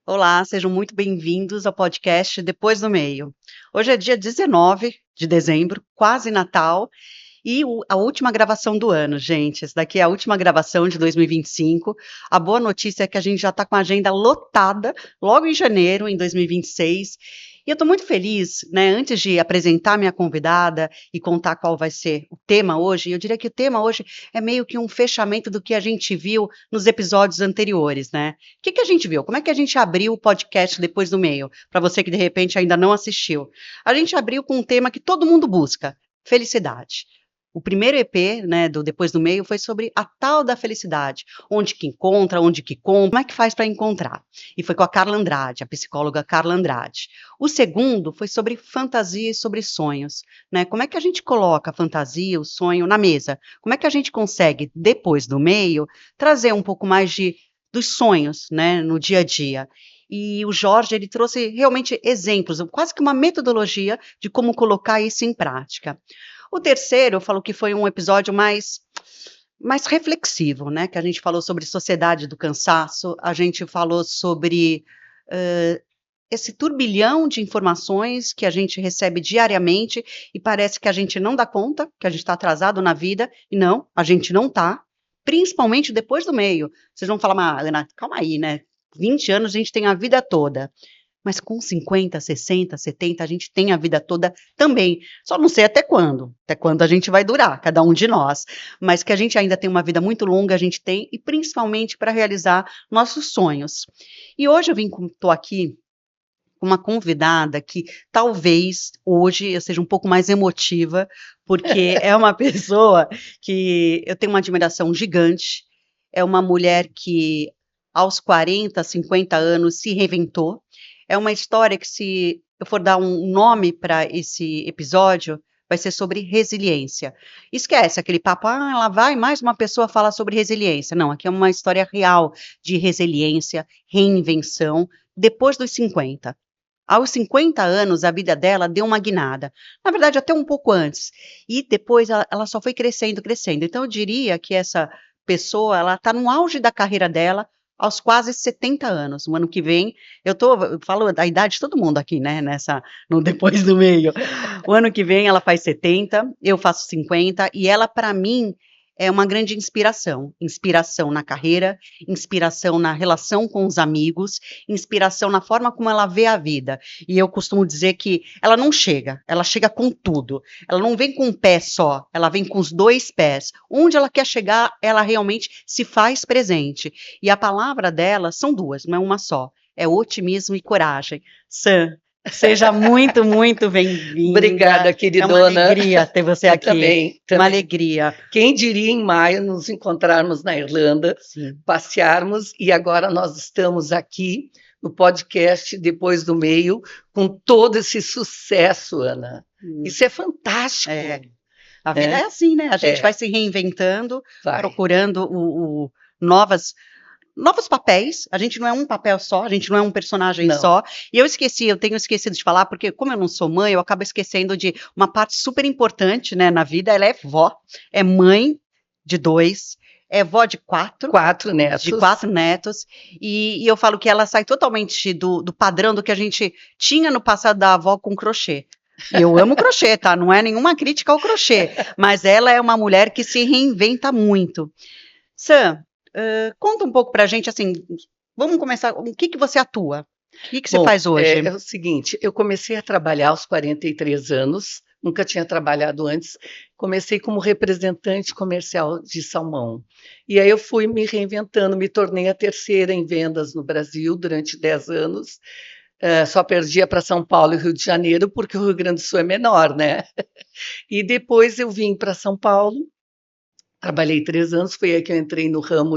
Olá, sejam muito bem-vindos ao podcast Depois do Meio. Hoje é dia 19 de dezembro, quase Natal, e a última gravação do ano, gente. Essa daqui é a última gravação de 2025. A boa notícia é que a gente já está com a agenda lotada logo em janeiro, em 2026. E eu estou muito feliz, né? Antes de apresentar minha convidada e contar qual vai ser o tema hoje, eu diria que o tema hoje é meio que um fechamento do que a gente viu nos episódios anteriores, né? O que a gente viu? Como é que a gente abriu o podcast Depois do Meio? Para você que de repente ainda não assistiu. A gente abriu com um tema que todo mundo busca: felicidade. O primeiro EP, né, do Depois do Meio, foi sobre a tal da felicidade. Onde que encontra, onde que compra, como é que faz para encontrar? E foi com a Carla Andrade, a psicóloga Carla Andrade. O segundo foi sobre fantasia e sobre sonhos, né? Como é que a gente coloca a fantasia, o sonho na mesa? Como é que a gente consegue, depois do meio, trazer um pouco mais dos sonhos, né, no dia a dia? E o Jorge, ele trouxe realmente exemplos, quase que uma metodologia de como colocar isso em prática. O terceiro, eu falo que foi um episódio mais reflexivo, né? Que a gente falou sobre sociedade do cansaço, a gente falou sobre esse turbilhão de informações que a gente recebe diariamente e parece que a gente não dá conta, que a gente está atrasado na vida, e não, a gente não está, principalmente depois do meio. Vocês vão falar, mas Ana, calma aí, né? 20 anos a gente tem a vida toda. Mas com 50, 60, 70, a gente tem a vida toda também. Só não sei até quando a gente vai durar, cada um de nós. Mas que a gente ainda tem uma vida muito longa, a gente tem, e principalmente para realizar nossos sonhos. E hoje estou aqui com uma convidada que talvez hoje eu seja um pouco mais emotiva, porque é uma pessoa que eu tenho uma admiração gigante, é uma mulher que aos 40, 50 anos se reinventou, é uma história que, se eu for dar um nome para esse episódio, vai ser sobre resiliência. Esquece aquele papo, lá vai mais uma pessoa falar sobre resiliência. Não, aqui é uma história real de resiliência, reinvenção, depois dos 50. Aos 50 anos, a vida dela deu uma guinada. Na verdade, até um pouco antes. E depois ela só foi crescendo, crescendo. Então, eu diria que essa pessoa, ela está no auge da carreira dela, aos quase 70 anos. O ano que vem, eu falo da idade de todo mundo aqui, né, no depois do meio. O ano que vem ela faz 70, eu faço 50, e ela, para mim, é uma grande inspiração. Inspiração na carreira, inspiração na relação com os amigos, inspiração na forma como ela vê a vida. E eu costumo dizer que ela não chega, ela chega com tudo. Ela não vem com um pé só, ela vem com os dois pés. Onde ela quer chegar, ela realmente se faz presente. E a palavra dela são duas, não é uma só. É otimismo e coragem. Sam, seja muito, muito bem-vinda. Obrigada, É uma queridona. alegria ter você Eu aqui. também. Uma alegria. Quem diria em maio nos encontrarmos na Irlanda, Sim. passearmos, e agora nós estamos aqui no podcast Depois do Meio, com todo esse sucesso, Ana. Isso é fantástico. A vida é assim, né? A gente vai se reinventando, procurando novos papéis. A gente não é um papel só, a gente não é um personagem só. E eu tenho esquecido de falar, porque como eu não sou mãe, eu acabo esquecendo de uma parte super importante, né, na vida. Ela é vó, é mãe de 2, é vó de 4. 4 netos. De 4 netos. E eu falo que ela sai totalmente do padrão do que a gente tinha no passado da avó com crochê. E eu amo crochê, tá? Não é nenhuma crítica ao crochê, mas ela é uma mulher que se reinventa muito. Sam, conta um pouco pra gente, assim, vamos começar, o que você atua? O que você faz hoje? É o seguinte, eu comecei a trabalhar aos 43 anos, nunca tinha trabalhado antes, comecei como representante comercial de salmão. E aí eu fui me reinventando, me tornei a terceira em vendas no Brasil durante 10 anos, só perdia para São Paulo e Rio de Janeiro, porque o Rio Grande do Sul é menor, né? E depois eu vim para São Paulo, trabalhei 3 anos, foi aí que eu entrei no ramo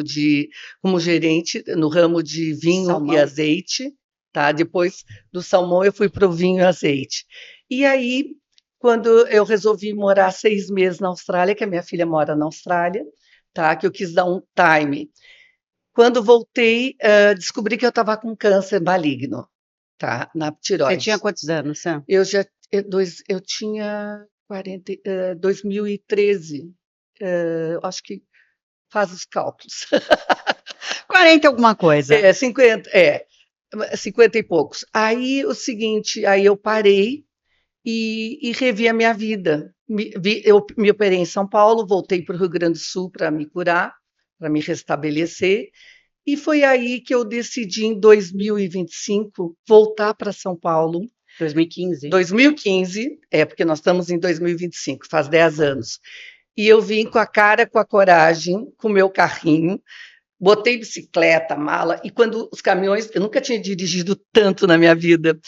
como gerente, no ramo de vinho Salmão. e azeite, tá? Depois do salmão eu fui para o vinho e azeite. E aí, quando eu resolvi morar 6 meses na Austrália, que a minha filha mora na Austrália, tá? Que eu quis dar um time. Quando voltei, descobri que eu estava com câncer maligno, tá? Na tireoide. Você tinha quantos anos, Sam? Eu tinha 2013. Acho que faz os cálculos. 40 alguma coisa. 50, 50 e poucos. Aí o seguinte, aí eu parei e revi a minha vida. Eu me operei em São Paulo, voltei para o Rio Grande do Sul para me curar, para me restabelecer. E foi aí que eu decidi, em 2025, voltar para São Paulo. 2015. 2015, porque nós estamos em 2025, faz 10 anos. E eu vim com a cara, com a coragem, com o meu carrinho, botei bicicleta, mala, e quando os caminhões, eu nunca tinha dirigido tanto na minha vida,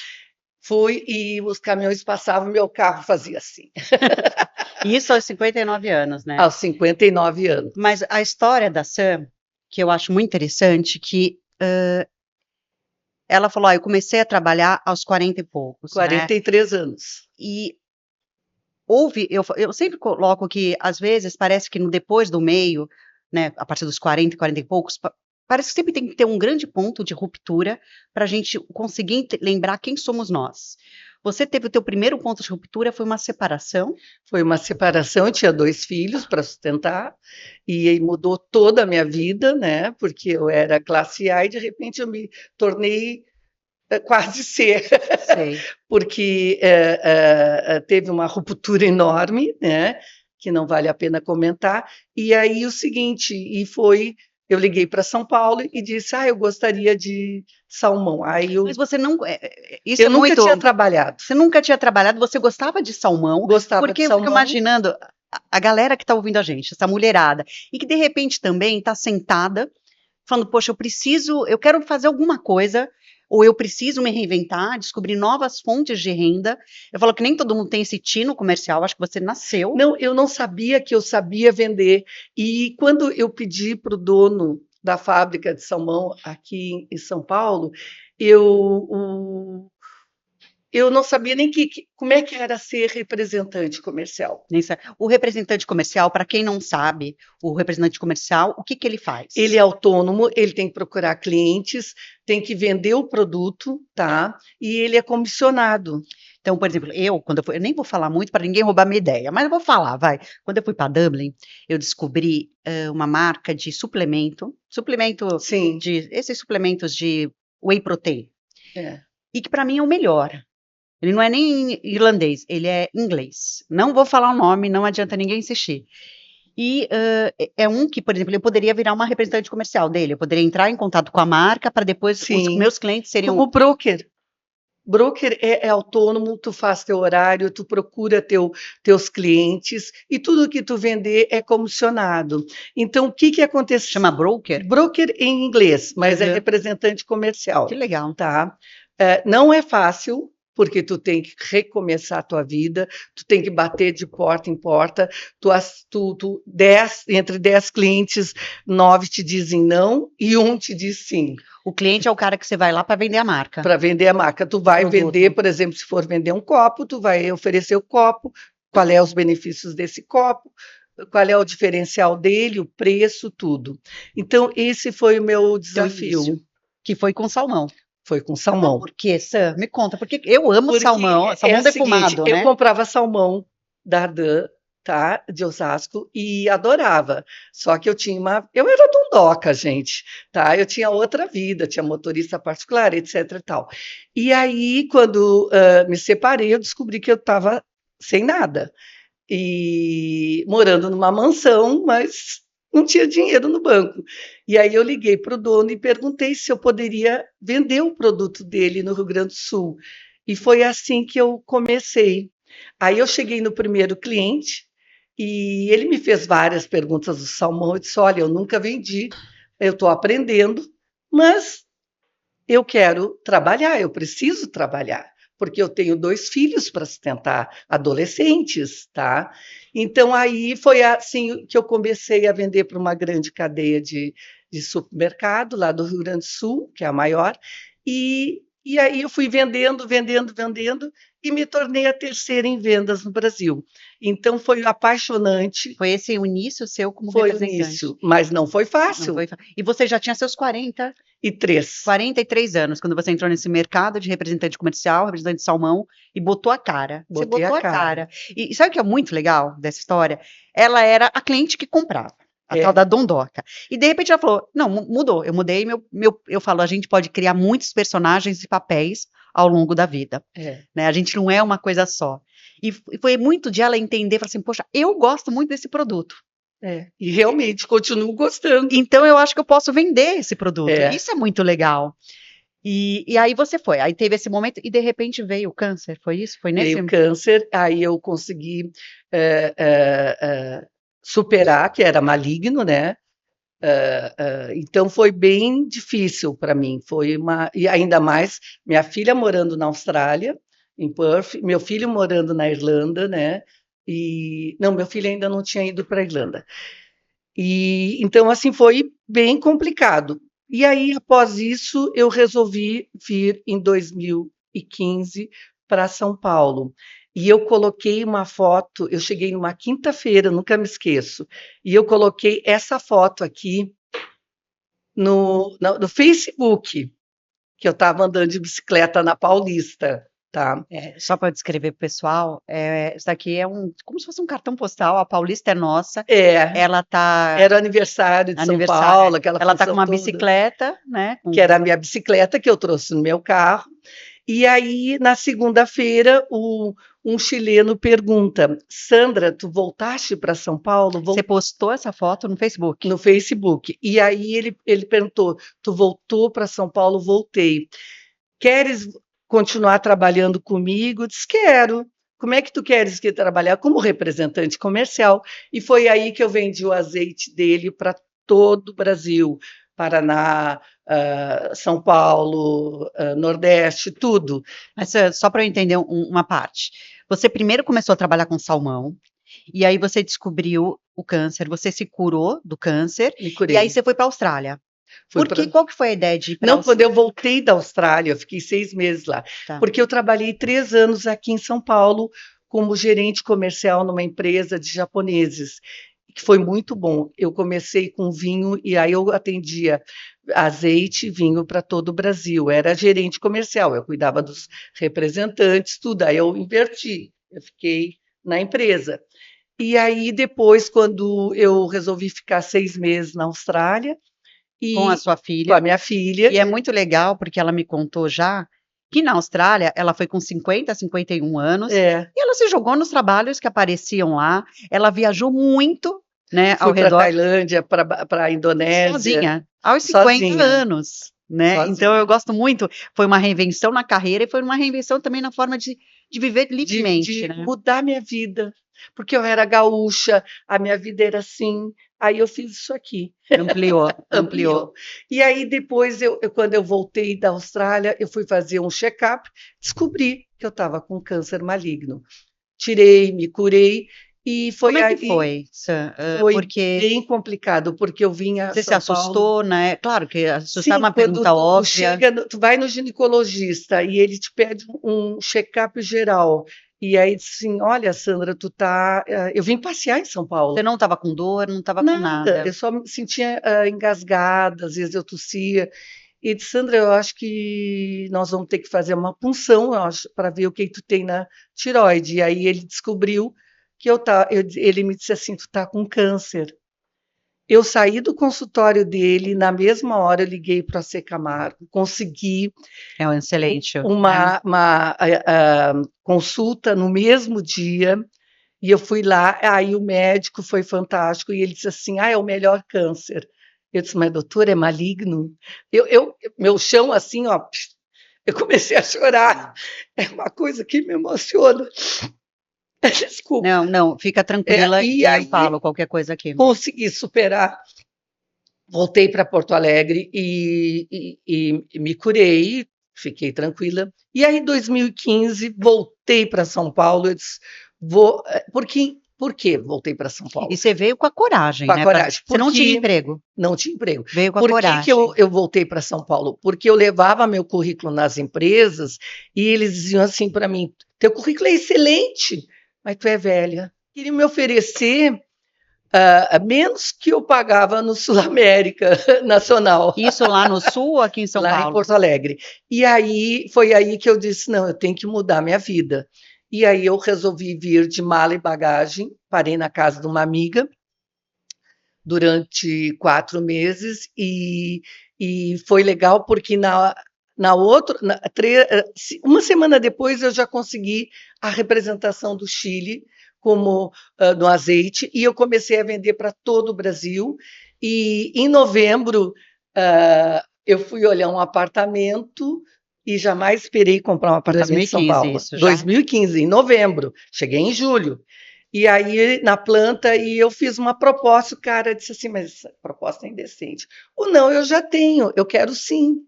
fui e os caminhões passavam, meu carro fazia assim, Isso aos 59 anos, né? aos 59 anos. Mas a história da Sam, que eu acho muito interessante, que ela falou, eu comecei a trabalhar aos 40 e poucos, né? 43 anos. E eu sempre coloco que, às vezes, parece que no depois do meio, né, a partir dos 40, 40 e poucos, parece que sempre tem que ter um grande ponto de ruptura para a gente conseguir lembrar quem somos nós. Você teve o teu primeiro ponto de ruptura, foi uma separação? Foi uma separação, eu tinha 2 filhos para sustentar, e aí mudou toda a minha vida, né? Porque eu era classe A e de repente eu me tornei quase C, porque teve uma ruptura enorme, né? Que não vale a pena comentar. E aí o seguinte, eu liguei para São Paulo e disse, eu gostaria de salmão. Aí Mas você não, isso eu é nunca muito. tinha trabalhado. Você nunca tinha trabalhado, você gostava de salmão? Gostava porque de salmão. Eu fico imaginando a galera que está ouvindo a gente, essa mulherada, e que de repente também está sentada, falando, poxa, eu quero fazer alguma coisa, ou eu preciso me reinventar, descobrir novas fontes de renda. Eu falo que nem todo mundo tem esse tino comercial, acho que você nasceu. Não, eu não sabia que eu sabia vender. E quando eu pedi para o dono da fábrica de salmão aqui em São Paulo, eu não sabia nem como é que era ser representante comercial. O representante comercial, para quem não sabe, o representante comercial, o que ele faz? Ele é autônomo, ele tem que procurar clientes, tem que vender o produto, tá? E ele é comissionado. Então, por exemplo, eu nem vou falar muito para ninguém roubar minha ideia, mas eu vou falar, vai. Quando eu fui para Dublin, eu descobri uma marca de suplemento Sim. Esses suplementos de whey protein. É. E que para mim é o melhor. Ele não é nem irlandês, ele é inglês. Não vou falar o nome, não adianta ninguém insistir. E é um que, por exemplo, eu poderia virar uma representante comercial dele, eu poderia entrar em contato com a marca para depois os meus clientes seriam... Como broker. Broker é autônomo, tu faz teu horário, tu procura teus clientes e tudo que tu vender é comissionado. Então, o que acontece? Chama broker? Broker em inglês, mas é representante comercial. Que legal. Tá? Não é fácil, porque tu tem que recomeçar a tua vida, tu tem que bater de porta em porta, entre 10 clientes, 9 te dizem não e um te diz sim. O cliente é o cara que você vai lá para vender a marca. Para vender a marca. Tu vai vender, por exemplo, se for vender um copo, tu vai oferecer o copo, qual é os benefícios desse copo, qual é o diferencial dele, o preço, tudo. Então, esse foi o meu desafio. Que foi com salmão. Foi com salmão. Por quê, Sam? Me conta, porque eu amo salmão defumado, seguinte, né? Eu comprava salmão da Ardã, tá, de Osasco, e adorava. Só que eu era dondoca, gente, tá? Eu tinha outra vida, tinha motorista particular, etc e tal. E aí, quando me separei, eu descobri que eu estava sem nada. E morando numa mansão, mas não tinha dinheiro no banco. E aí eu liguei para o dono e perguntei se eu poderia vender o produto dele no Rio Grande do Sul. E foi assim que eu comecei. Aí eu cheguei no primeiro cliente e ele me fez várias perguntas do salmão. Eu disse, olha, eu nunca vendi, eu estou aprendendo, mas eu quero trabalhar, eu preciso trabalhar, porque eu tenho 2 filhos para sustentar, adolescentes, tá? Então, aí foi assim que eu comecei a vender para uma grande cadeia de supermercado lá do Rio Grande do Sul, que é a maior, e aí eu fui vendendo e me tornei a terceira em vendas no Brasil. Então, foi apaixonante. Foi esse o início seu como representante? Foi o início, mas não foi fácil. E você já tinha seus 43 anos, quando você entrou nesse mercado de representante comercial, representante de salmão, e botou a cara. Você botou a cara. E sabe o que é muito legal dessa história? Ela era a cliente que comprava. a tal da dondoca. E de repente ela falou, não, mudou, eu mudei, eu falo, a gente pode criar muitos personagens e papéis ao longo da vida, né? A gente não é uma coisa só. E foi muito de ela entender, falar assim, poxa, eu gosto muito desse produto. E realmente continuo gostando. Então eu acho que eu posso vender esse produto. Isso é muito legal. E aí você foi, aí teve esse momento e de repente veio o câncer, foi isso? Foi nesse? Veio o câncer, aí eu consegui superar, que era maligno, né? Então foi bem difícil para mim, e ainda mais minha filha morando na Austrália, em Perth, meu filho morando na Irlanda, né? E não, meu filho ainda não tinha ido para a Irlanda. E então assim foi bem complicado. E aí após isso eu resolvi vir em 2015 para São Paulo. E eu coloquei uma foto, eu cheguei numa quinta-feira, nunca me esqueço, e eu coloquei essa foto aqui no Facebook, que eu estava andando de bicicleta na Paulista, tá? Só para descrever para o pessoal, isso daqui é como se fosse um cartão postal, a Paulista é nossa, ela tá... Era aniversário de São Paulo, aquela ela tá com uma toda, bicicleta, né? que era a minha bicicleta que eu trouxe no meu carro. E aí, na segunda-feira, um chileno pergunta: Sandra, tu voltaste para São Paulo? Você postou essa foto no Facebook? No Facebook. E aí ele perguntou: tu voltou para São Paulo? Voltei. Queres continuar trabalhando comigo? Disse: quero. Como é que tu queres que trabalhar? Como representante comercial. E foi aí que eu vendi o azeite dele para todo o Brasil. Paraná, São Paulo, Nordeste, tudo. Mas só para eu entender uma parte. Você primeiro começou a trabalhar com salmão, e aí você descobriu o câncer, você se curou do câncer, e aí você foi para a Austrália. Qual que foi a ideia de ir para a Austrália? Não, quando eu voltei da Austrália, eu fiquei 6 meses lá, porque eu trabalhei 3 anos aqui em São Paulo como gerente comercial numa empresa de japoneses, que foi muito bom. Eu comecei com vinho e aí eu atendia azeite e vinho para todo o Brasil. Era gerente comercial, eu cuidava dos representantes, tudo. Aí eu inverti, eu fiquei na empresa. E aí depois, quando eu resolvi ficar 6 meses na Austrália, com a sua filha. Com a minha filha. E é muito legal, porque ela me contou já que na Austrália ela foi com 50, 51 anos, e ela se jogou nos trabalhos que apareciam lá, ela viajou muito, né, ao redor. Fui para a Tailândia, para a Indonésia. Sozinha, aos 50 anos, né? Sozinha. Então eu gosto muito, foi uma reinvenção na carreira e foi uma reinvenção também na forma de viver livremente. De né? mudar minha vida, porque eu era gaúcha, a minha vida era assim, aí eu fiz isso aqui. Ampliou. E aí depois, quando eu voltei da Austrália, eu fui fazer um check-up, descobri que eu estava com câncer maligno. Tirei, me curei, e foi Como é que foi? Foi bem complicado, porque eu vinha. Você se assustou, Paulo, né? Claro que assustar é uma pergunta óbvia. Tu vai no ginecologista e ele te pede um check-up geral. E aí, assim, olha, Sandra, tu tá. Eu vim passear em São Paulo. Você não estava com dor, não estava com nada. Eu só me sentia engasgada, às vezes eu tossia. E disse, Sandra, eu acho que nós vamos ter que fazer uma punção, para ver o que tu tem na tireoide. E aí ele descobriu que ele me disse assim, tu tá com câncer. Eu saí do consultório dele, na mesma hora eu liguei para a C. Camargo, consegui excelente. uma consulta no mesmo dia, e eu fui lá, aí o médico foi fantástico, e ele disse assim, é o melhor câncer. Eu disse, mas doutor, é maligno? Meu chão assim, ó, eu comecei a chorar, é uma coisa que me emociona. Desculpa. Não, fica tranquila e aí, eu falo qualquer coisa aqui. Consegui superar, voltei para Porto Alegre e me curei, fiquei tranquila. E aí, em 2015, voltei para São Paulo. Eu disse, por que voltei para São Paulo? E você veio com a coragem, né? Você não tinha emprego. Não tinha emprego. Veio com a coragem. Por que eu voltei para São Paulo? Porque eu levava meu currículo nas empresas e eles diziam assim para mim, teu currículo é excelente, mas tu é velha. Queriam me oferecer menos que eu pagava no Sul América Nacional. Isso lá no Sul ou aqui em São Paulo? Lá em Porto Alegre. E aí, foi aí que eu disse, não, eu tenho que mudar minha vida. E aí eu resolvi vir de mala e bagagem, parei na casa de uma amiga, durante 4 meses e foi legal porque na outra, uma semana depois eu já consegui a representação do Chile como no azeite e eu comecei a vender para todo o Brasil e em novembro eu fui olhar um apartamento e jamais esperei comprar um apartamento em São 2015 Paulo. isso já? 2015, em novembro. Cheguei em julho. E aí, na planta, e eu fiz uma proposta, o cara disse assim, mas essa proposta é indecente. Ou não, eu já tenho, eu quero sim.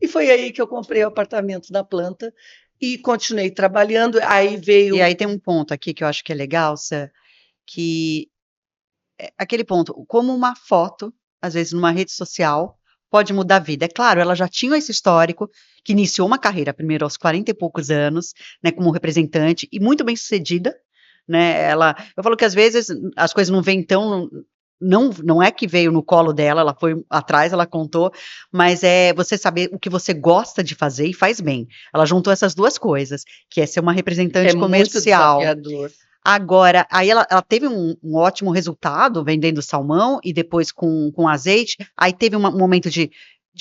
E foi aí que eu comprei o apartamento na planta e continuei trabalhando. Aí E veio. aí tem um ponto aqui que eu acho que é legal, Sam, que aquele ponto, como uma foto, às vezes numa rede social, pode mudar a vida. É claro, ela já tinha esse histórico, que iniciou uma carreira primeiro aos 40 e poucos anos, né, como representante, e muito bem sucedida, né, eu falo que às vezes as coisas não vêm tão, não é que veio no colo dela, ela foi atrás, ela contou, mas é você saber o que você gosta de fazer e faz bem. Ela juntou essas duas coisas, que é ser uma É representante muito comercial. desafiador. Agora, aí ela teve um ótimo resultado vendendo salmão e depois com azeite, aí teve um momento de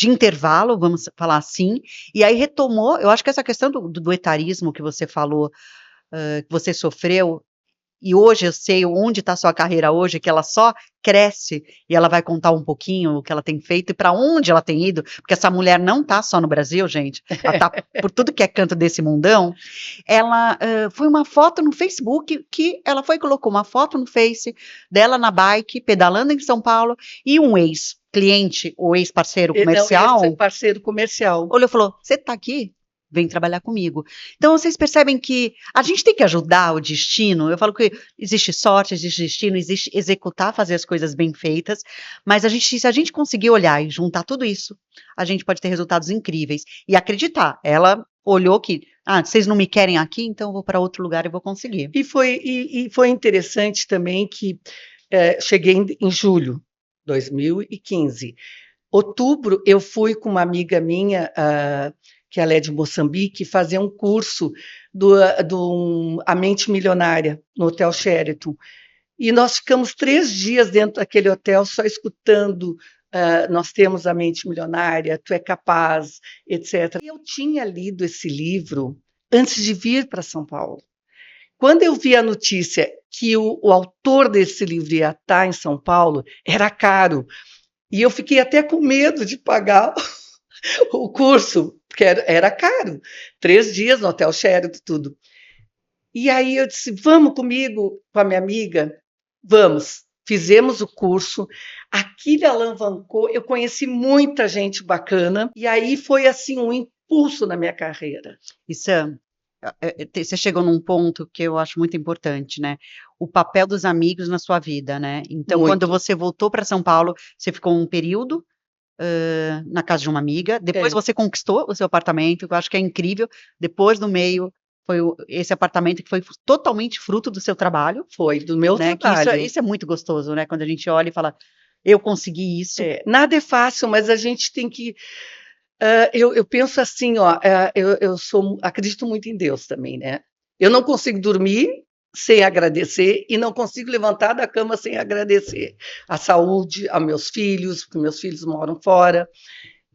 intervalo, vamos falar assim, e aí retomou, eu acho que essa questão do etarismo que você falou, que você sofreu, e hoje eu sei onde está sua carreira hoje, que ela só cresce e ela vai contar um pouquinho o que ela tem feito e para onde ela tem ido, porque essa mulher não está só no Brasil, gente, ela está por tudo que é canto desse mundão. Ela foi uma foto no Facebook que ela foi e colocou uma foto no Face dela na bike, pedalando em São Paulo, e um ex-cliente ou ex-parceiro Não, esse é comercial parceiro comercial. olhou e falou: "Você está aqui? Vem trabalhar comigo". Então vocês percebem que a gente tem que ajudar o destino. Eu falo que existe sorte, existe destino, existe executar, fazer as coisas bem feitas, mas se a gente conseguir olhar e juntar tudo isso, a gente pode ter resultados incríveis e acreditar. Ela olhou que, vocês não me querem aqui, então eu vou para outro lugar e vou conseguir. E foi interessante também que cheguei em julho de 2015. Outubro, eu fui com uma amiga minha, que ela é de Moçambique, fazer um curso do A Mente Milionária, no Hotel Sheraton. E nós ficamos 3 dias dentro daquele hotel só escutando. Nós temos a mente milionária, tu é capaz, etc. E eu tinha lido esse livro antes de vir para São Paulo. Quando eu vi a notícia que o autor desse livro ia estar em São Paulo, era caro. E eu fiquei até com medo de pagar o curso, porque era caro. 3 dias no Hotel Sheraton, tudo. E aí eu disse, vamos comigo, com a minha amiga? Vamos. Fizemos o curso, aquilo alavancou, eu conheci muita gente bacana, e aí foi assim um impulso na minha carreira. E Sam, você chegou num ponto que eu acho muito importante, né? O papel dos amigos na sua vida, né? Então, quando Muito. você voltou para São Paulo, você ficou um período na casa de uma amiga, depois É, você conquistou o seu apartamento, que eu acho que é incrível. Depois do meio, foi esse apartamento que foi totalmente fruto do seu trabalho, foi do meu né? Que isso, trabalho. isso é muito gostoso, né? Quando a gente olha e fala, eu consegui isso. Nada é fácil, mas a gente tem que. Eu penso assim, ó, acredito muito em Deus também, né? Eu não consigo dormir sem agradecer e não consigo levantar da cama sem agradecer a saúde, a meus filhos, porque meus filhos moram fora,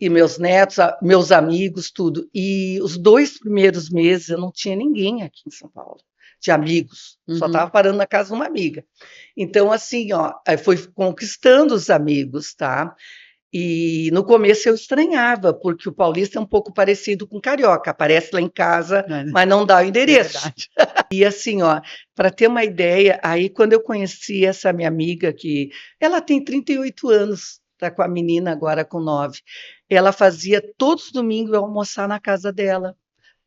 e meus netos, meus amigos, tudo. E os 2 primeiros meses eu não tinha ninguém aqui em São Paulo, de amigos, só Uhum. estava parando na casa de uma amiga. Então, assim, ó, foi conquistando os amigos, tá? E no começo eu estranhava, porque o paulista é um pouco parecido com o carioca, aparece lá em casa, Não é, mas não dá o é endereço. verdade. E assim, ó, para ter uma ideia, aí quando eu conheci essa minha amiga, que ela tem 38 anos, está com a menina agora com 9, ela fazia todos os domingos eu almoçar na casa dela,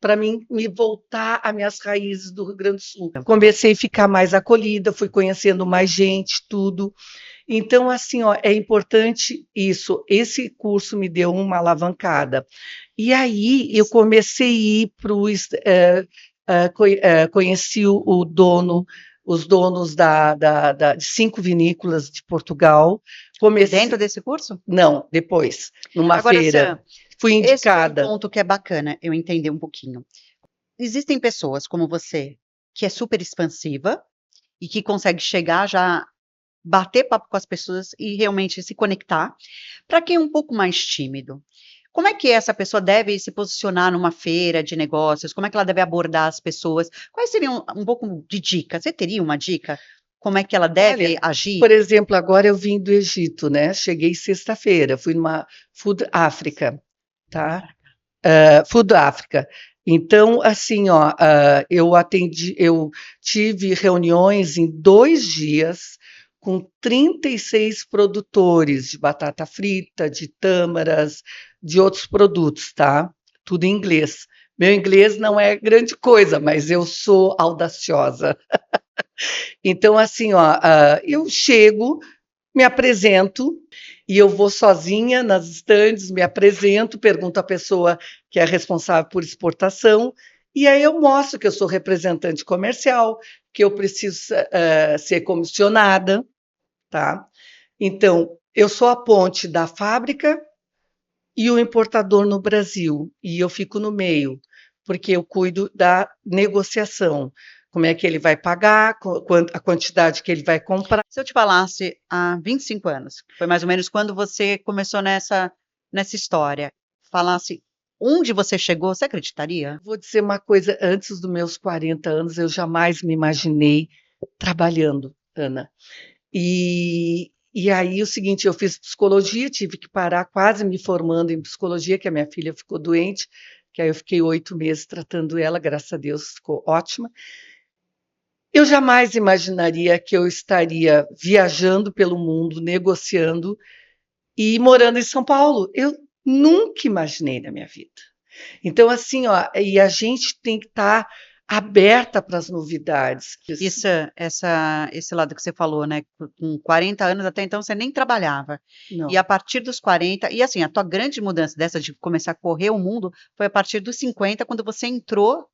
para mim me voltar às minhas raízes do Rio Grande do Sul. Comecei a ficar mais acolhida, fui conhecendo mais gente, tudo. Então, assim, ó, é importante isso. Esse curso me deu uma alavancada. E aí eu comecei a ir para o. Conheci o dono, os donos de 5 vinícolas de Portugal. Dentro desse curso? Não, depois, numa Agora, feira. Sam, Fui esse é um indicada. ponto que é bacana eu entender um pouquinho. Existem pessoas como você, que é super expansiva e que consegue chegar já bater papo com as pessoas e realmente se conectar. Para quem é um pouco mais tímido, como é que essa pessoa deve se posicionar numa feira de negócios? Como é que ela deve abordar as pessoas? Quais seriam um pouco de dicas? Você teria uma dica? Como é que ela deve Olha, agir? por exemplo, agora eu vim do Egito, né? Cheguei sexta-feira, fui numa Food África, tá? Food África. Então, assim, ó, eu tive reuniões em 2 dias com 36 produtores de batata frita, de tâmaras, de outros produtos, tá? Tudo em inglês. Meu inglês não é grande coisa, mas eu sou audaciosa. Então, assim, ó, eu chego, me apresento e eu vou sozinha nas estandes, me apresento, pergunto à pessoa que é responsável por exportação, e aí eu mostro que eu sou representante comercial, que eu preciso ser comissionada, tá? Então, eu sou a ponte da fábrica e o importador no Brasil, e eu fico no meio, porque eu cuido da negociação. Como é que ele vai pagar, a quantidade que ele vai comprar. Se eu te falasse há 25 anos, foi mais ou menos quando você começou nessa história, falasse onde você chegou, você acreditaria? Vou dizer uma coisa, antes dos meus 40 anos, eu jamais me imaginei trabalhando, Ana. E aí, o seguinte, eu fiz psicologia, tive que parar quase me formando em psicologia, que a minha filha ficou doente, que aí eu fiquei 8 meses tratando ela, graças a Deus, ficou ótima. Eu jamais imaginaria que eu estaria viajando pelo mundo, negociando e morando em São Paulo. Eu nunca imaginei na minha vida. Então, assim, ó, e a gente tem que estar aberta para as novidades. Isso, esse lado que você falou, né? Com 40 anos até então você nem trabalhava. E a Não. partir dos 40, e assim, a tua grande mudança dessa de começar a correr o mundo foi a partir dos 50, quando você entrou.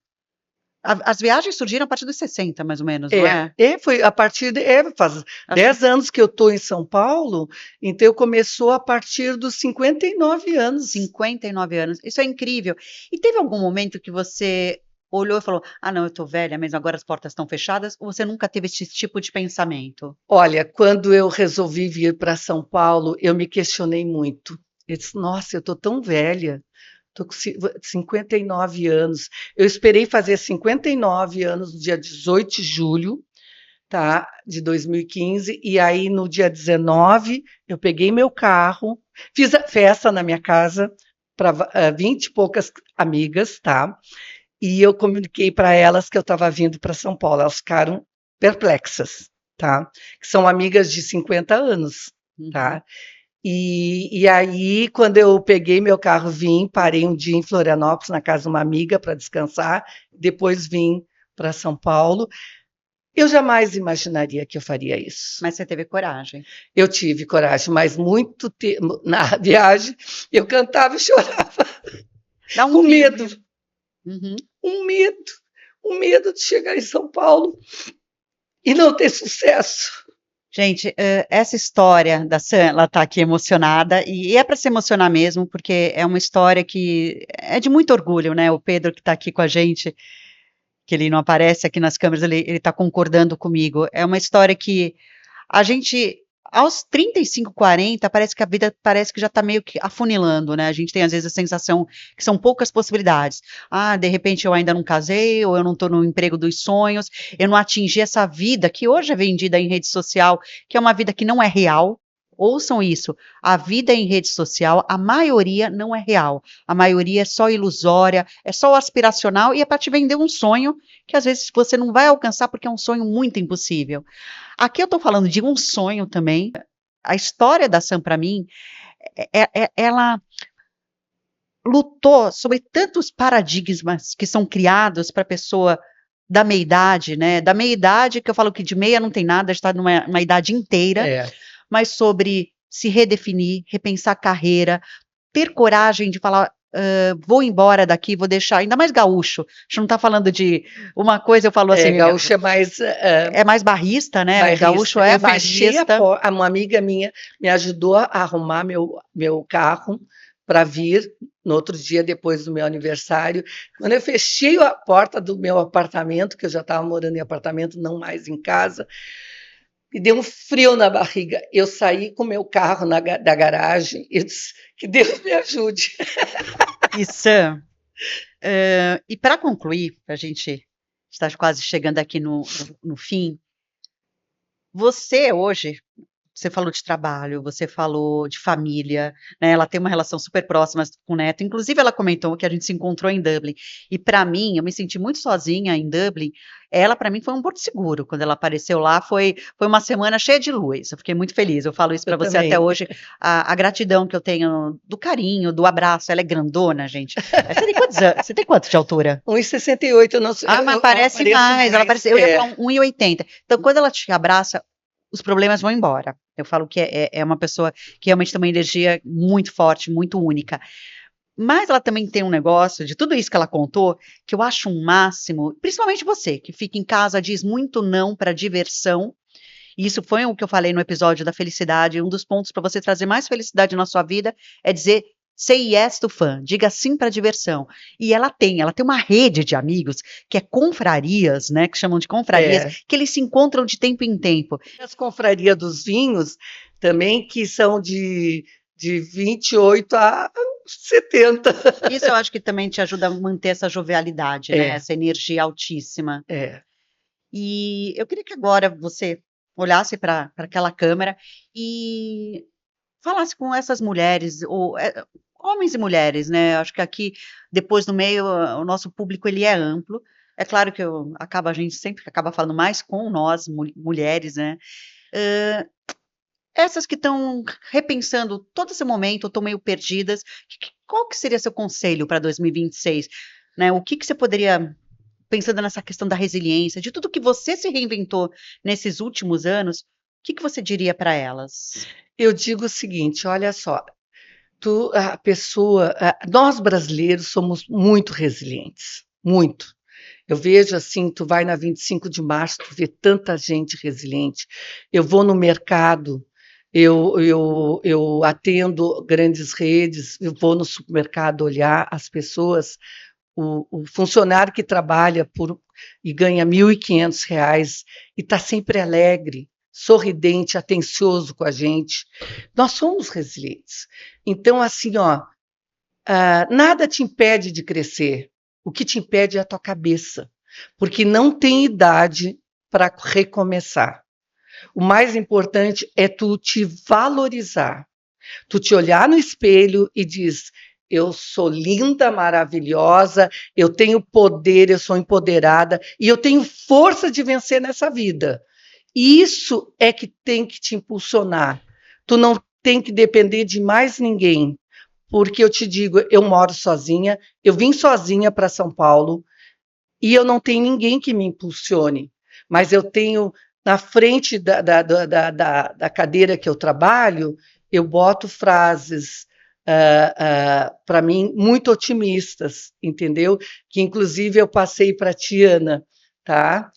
As viagens surgiram a partir dos 60, mais ou menos, não é? Foi a partir faz Acho que 10 anos que eu estou em São Paulo, então começou a partir dos 59 anos. 59 anos. Isso é incrível. E teve algum momento que você olhou e falou: ah, não, eu tô velha mesmo, agora as portas estão fechadas? Ou você nunca teve esse tipo de pensamento? Olha, quando eu resolvi vir para São Paulo, eu me questionei muito. Eu disse, nossa, eu estou tão velha, estou com 59 anos. Eu esperei fazer 59 anos no dia 18 de julho, tá, de 2015, e aí no dia 19 eu peguei meu carro, fiz a festa na minha casa para 20 e poucas amigas, tá? E eu comuniquei para elas que eu estava vindo para São Paulo. Elas ficaram perplexas, tá? Que são amigas de 50 anos, Uhum. tá? E aí, quando eu peguei meu carro, vim, parei um dia em Florianópolis, na casa de uma amiga, para descansar, depois vim para São Paulo. Eu jamais imaginaria que eu faria isso. Mas você teve coragem. Eu tive coragem, mas muito tempo na viagem eu cantava e chorava, Dá um com medo, frio. Uhum. um medo, um medo de chegar em São Paulo e não ter sucesso. Gente, essa história da Sam, ela tá aqui emocionada, e é para se emocionar mesmo, porque é uma história que é de muito orgulho, né? O Pedro que está aqui com a gente, que ele não aparece aqui nas câmeras, ele está concordando comigo. É uma história que a gente, aos 35, 40, parece que a vida parece que já está meio que afunilando, né? A gente tem às vezes a sensação que são poucas possibilidades. Ah, de repente eu ainda não casei, ou eu não estou no emprego dos sonhos, eu não atingi essa vida que hoje é vendida em rede social, que é uma vida que não é real. Ouçam isso, a vida em rede social, a maioria não é real, a maioria é só ilusória, é só aspiracional e é para te vender um sonho que às vezes você não vai alcançar porque é um sonho muito impossível. Aqui eu estou falando de um sonho também. A história da Sam, para mim, ela lutou sobre tantos paradigmas que são criados para a pessoa da meia-idade, né? Da meia-idade, que eu falo que de meia não tem nada, está numa idade inteira, É, mas sobre se redefinir, repensar a carreira, ter coragem de falar. Vou embora daqui, vou deixar, ainda mais gaúcho. A gente não está falando de uma coisa, eu falo assim, gaúcho é mais é mais barrista, né? O gaúcho bairrista. é Eu fechei barrista. uma amiga minha me ajudou a arrumar meu carro para vir no outro dia, depois do meu aniversário. Quando eu fechei a porta do meu apartamento, que eu já estava morando em apartamento, não mais em casa, me deu um frio na barriga. Eu saí com o meu carro da garagem e disse, que Deus me ajude. E Sam, e para concluir, para a gente estar quase chegando aqui no fim, você hoje, você falou de trabalho, você falou de família, né? Ela tem uma relação super próxima com o neto. Inclusive, ela comentou que a gente se encontrou em Dublin. E para mim, eu me senti muito sozinha em Dublin. Ela, para mim, foi um porto seguro. Quando ela apareceu lá, foi uma semana cheia de luz. Eu fiquei muito feliz. Eu falo isso Eu para você também. até hoje. A gratidão que eu tenho do carinho, do abraço. Ela é grandona, gente. Você tem quantos anos? Você tem quanto de altura? 1,68, eu não sei. Ah, mas parece mais. Ela parece, eu ia falar 1,80. Então, quando ela te abraça, os problemas vão embora. Eu falo que é uma pessoa que realmente tem uma energia muito forte, muito única. Mas ela também tem um negócio, de tudo isso que ela contou, que eu acho um máximo, principalmente você, que fica em casa, diz muito não para diversão. E isso foi o que eu falei no episódio da felicidade. Um dos pontos para você trazer mais felicidade na sua vida é dizer say yes to fun, diga sim para diversão. E ela tem uma rede de amigos que é confrarias, né, que chamam de confrarias, que eles se encontram de tempo em tempo. As confrarias dos vinhos também, que são de 28 a 70. Isso eu acho que também te ajuda a manter essa jovialidade, né, essa energia altíssima. E eu queria que agora você olhasse para aquela câmera e falasse com essas mulheres, homens e mulheres, né? Acho que aqui, depois no meio, o nosso público ele é amplo. É claro que a gente sempre acaba falando mais com nós, mulheres, né? Essas que estão repensando todo esse momento, estão meio perdidas, qual que seria seu conselho para 2026? Né? O que você poderia, pensando nessa questão da resiliência, de tudo que você se reinventou nesses últimos anos, o que você diria para elas? Eu digo o seguinte, olha só, nós brasileiros somos muito resilientes, muito. Eu vejo assim, tu vai na 25 de março, tu vê tanta gente resiliente. Eu vou no mercado, eu atendo grandes redes, eu vou no supermercado olhar as pessoas, o funcionário que trabalha e ganha R$ 1.500 e está sempre alegre, sorridente, atencioso com a gente. Nós somos resilientes. Então, assim, nada te impede de crescer. O que te impede é a tua cabeça, porque não tem idade para recomeçar. O mais importante é tu te valorizar, tu te olhar no espelho e diz: eu sou linda, maravilhosa, eu tenho poder, eu sou empoderada e eu tenho força de vencer nessa vida. Isso é que tem que te impulsionar. Tu não tem que depender de mais ninguém. Porque eu te digo, eu moro sozinha, eu vim sozinha para São Paulo e eu não tenho ninguém que me impulsione, mas eu tenho na frente da cadeira que eu trabalho, eu boto frases para mim muito otimistas, entendeu? Que inclusive eu passei para a Tiana, tá?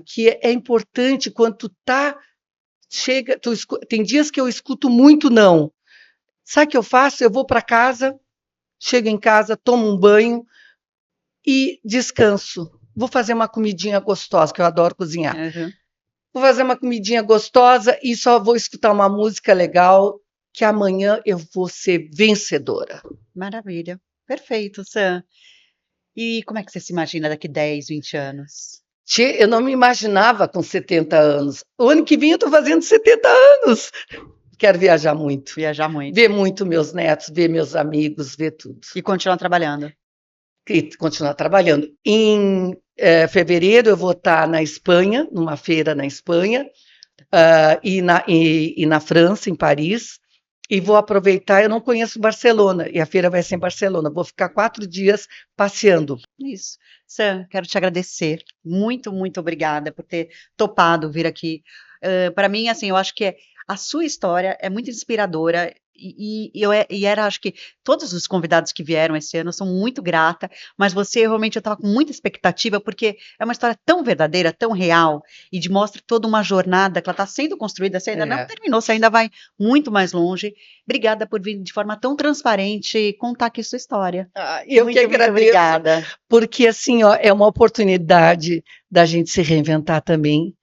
Que é importante quando tu tem dias que eu escuto muito não. Sabe o que eu faço? Eu vou para casa, chego em casa, tomo um banho e descanso. Vou fazer uma comidinha gostosa, que eu adoro cozinhar. Uhum. Vou fazer uma comidinha gostosa e só vou escutar uma música legal, que amanhã eu vou ser vencedora. Maravilha. Perfeito, Sam. E como é que você se imagina daqui 10, 20 anos? Eu não me imaginava com 70 anos. O ano que vem eu estou fazendo 70 anos. Quero viajar muito. Viajar muito. Ver muito meus netos, ver meus amigos, ver tudo. E continuar trabalhando. E continuar trabalhando. Em fevereiro eu vou estar na Espanha, numa feira na Espanha, e na França, em Paris, e vou aproveitar, eu não conheço Barcelona, e a feira vai ser em Barcelona, vou ficar 4 dias passeando. Isso. Sam, quero te agradecer. Muito, muito obrigada por ter topado vir aqui. Para mim, assim, eu acho que a sua história é muito inspiradora acho que todos os convidados que vieram esse ano são muito grata, mas você realmente eu estava com muita expectativa porque é uma história tão verdadeira, tão real e mostra toda uma jornada que ela está sendo construída, você ainda não terminou, você ainda vai muito mais longe. Obrigada por vir de forma tão transparente e contar aqui sua história. Eu muito, que agradeço, muito obrigada. Porque assim, é uma oportunidade da gente se reinventar também,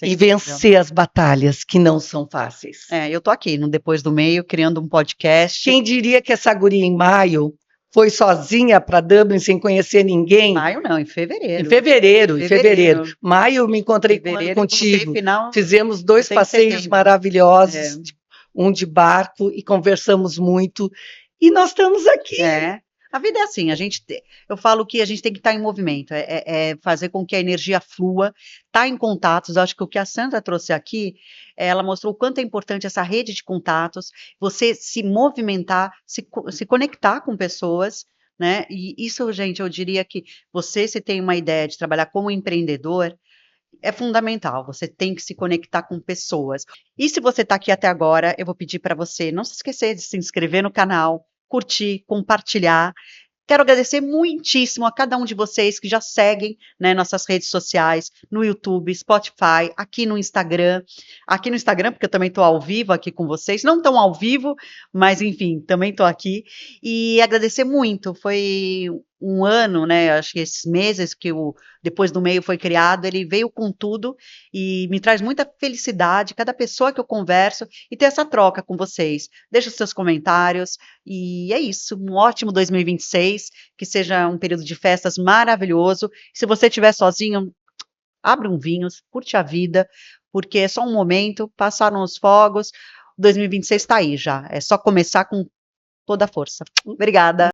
e vencer as batalhas que não são fáceis. Eu tô aqui no Depois do Meio, criando um podcast. Quem diria que essa guria em maio foi sozinha para Dublin sem conhecer ninguém? Maio não, em fevereiro. Em fevereiro. Maio eu me encontrei contigo. Fizemos 2 passeios maravilhosos, um de barco, e conversamos muito. E nós estamos aqui. A vida é assim, eu falo que a gente tem que estar em movimento, fazer com que a energia flua, estar em contatos. Eu acho que o que a Sandra trouxe aqui, ela mostrou o quanto é importante essa rede de contatos, você se movimentar, se conectar com pessoas, né? E isso, gente, eu diria que você, se tem uma ideia de trabalhar como empreendedor, é fundamental, você tem que se conectar com pessoas. E se você está aqui até agora, eu vou pedir para você não se esquecer de se inscrever no canal, curtir, compartilhar. Quero agradecer muitíssimo a cada um de vocês que já seguem, né, nossas redes sociais, no YouTube, Spotify, aqui no Instagram. Aqui no Instagram, porque eu também estou ao vivo aqui com vocês. Não tão ao vivo, mas enfim, também estou aqui. E agradecer muito. Foi um ano, né? Acho que esses meses que o Depois do Meio foi criado, ele veio com tudo e me traz muita felicidade, cada pessoa que eu converso, e ter essa troca com vocês. Deixa os seus comentários, e é isso. Um ótimo 2026, que seja um período de festas maravilhoso. Se você estiver sozinho, abre um vinho, curte a vida, porque é só um momento, passaram os fogos, 2026 está aí já. É só começar com toda a força. Obrigada.